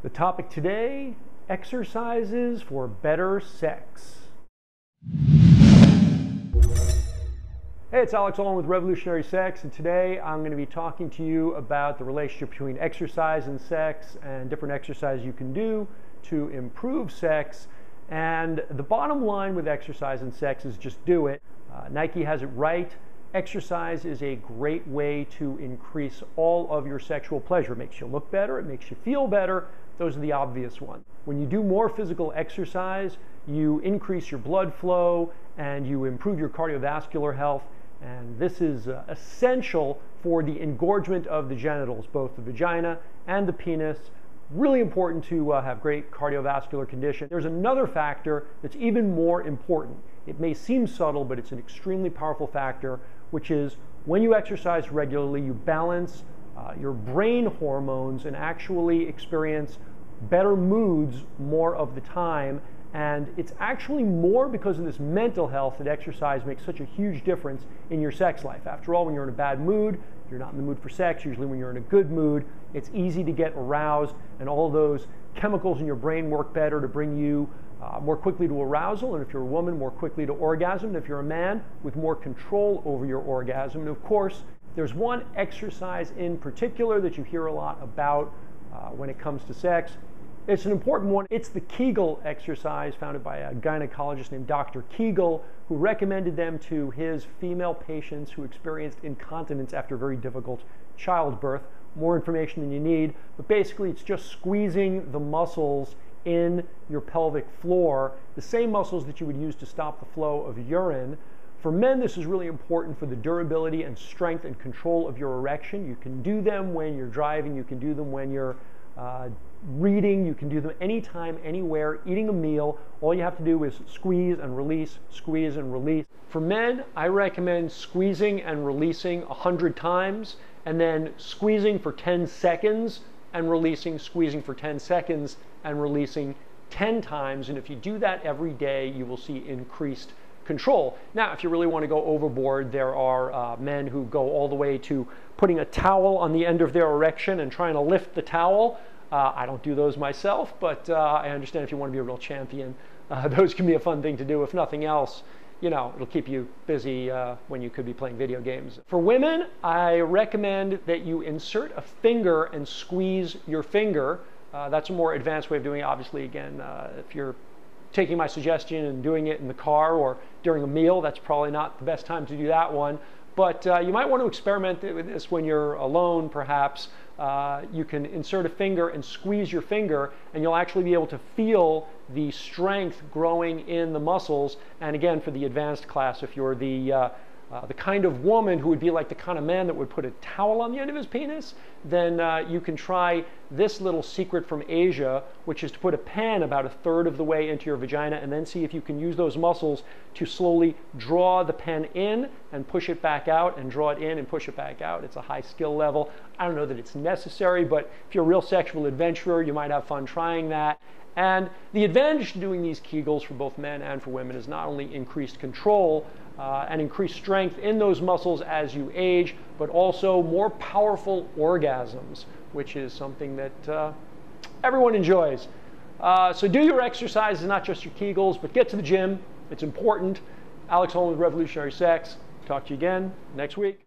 The topic today, exercises for better sex. Hey, it's Alex Olin with Revolutionary Sex, and today I'm going to be talking to you about the relationship between exercise and sex and different exercises you can do to improve sex. And the bottom line with exercise and sex is just do it. Nike has it right. Exercise is a great way to increase all of your sexual pleasure. It makes you look better, it makes you feel better. Those are the obvious ones. When you do more physical exercise, you increase your blood flow and you improve your cardiovascular health. And this is essential for the engorgement of the genitals, both the vagina and the penis. Really important to have great cardiovascular condition. There's another factor that's even more important. It may seem subtle, but it's an extremely powerful factor, which is when you exercise regularly, you balance your brain hormones and actually experience better moods more of the time. And it's actually more because of this mental health that exercise makes such a huge difference in your sex life. After all, when you're in a bad mood, you're not in the mood for sex. Usually when you're in a good mood, it's easy to get aroused, and all those chemicals in your brain work better to bring you more quickly to arousal, and if you're a woman, more quickly to orgasm, and if you're a man, with more control over your orgasm. And of course, there's one exercise in particular that you hear a lot about when it comes to sex. It's an important one. It's the Kegel exercise, founded by a gynecologist named Doctor Kegel, who recommended them to his female patients who experienced incontinence after very difficult childbirth. More information than you need, but basically it's just squeezing the muscles in your pelvic floor, the same muscles that you would use to stop the flow of urine. For men, this is really important for the durability and strength and control of your erection. You can do them when you're driving, you can do them when you're reading, you can do them anytime, anywhere, eating a meal. All you have to do is squeeze and release, squeeze and release. For men, I recommend squeezing and releasing 100 times, and then squeezing for 10 seconds and releasing, squeezing for 10 seconds and releasing 10 times. And if you do that every day, you will see increased control. Now, if you really want to go overboard, there are men who go all the way to putting a towel on the end of their erection and trying to lift the towel. I don't do those myself, but I understand if you want to be a real champion, those can be a fun thing to do. If nothing else, you know, it'll keep you busy when you could be playing video games. For women, I recommend that you insert a finger and squeeze your finger. That's a more advanced way of doing it. Obviously, again, if you're taking my suggestion and doing it in the car or during a meal, that's probably not the best time to do that one. But you might want to experiment with this when you're alone, perhaps. You can insert a finger and squeeze your finger, and you'll actually be able to feel the strength growing in the muscles. And again, for the advanced class, if you're the kind of woman who would be like the kind of man that would put a towel on the end of his penis, then you can try this little secret from Asia, which is to put a pen about 1/3 of the way into your vagina and then see if you can use those muscles to slowly draw the pen in and push it back out, and draw it in and push it back out. It's a high skill level. I don't know that it's necessary, but if you're a real sexual adventurer, you might have fun trying that. And the advantage to doing these Kegels for both men and for women is not only increased control and increased strength in those muscles as you age, but also more powerful orgasms, which is something that everyone enjoys. So do your exercises, not just your Kegels, but get to the gym. It's important. Alex Olin with Revolutionary Sex. Talk to you again next week.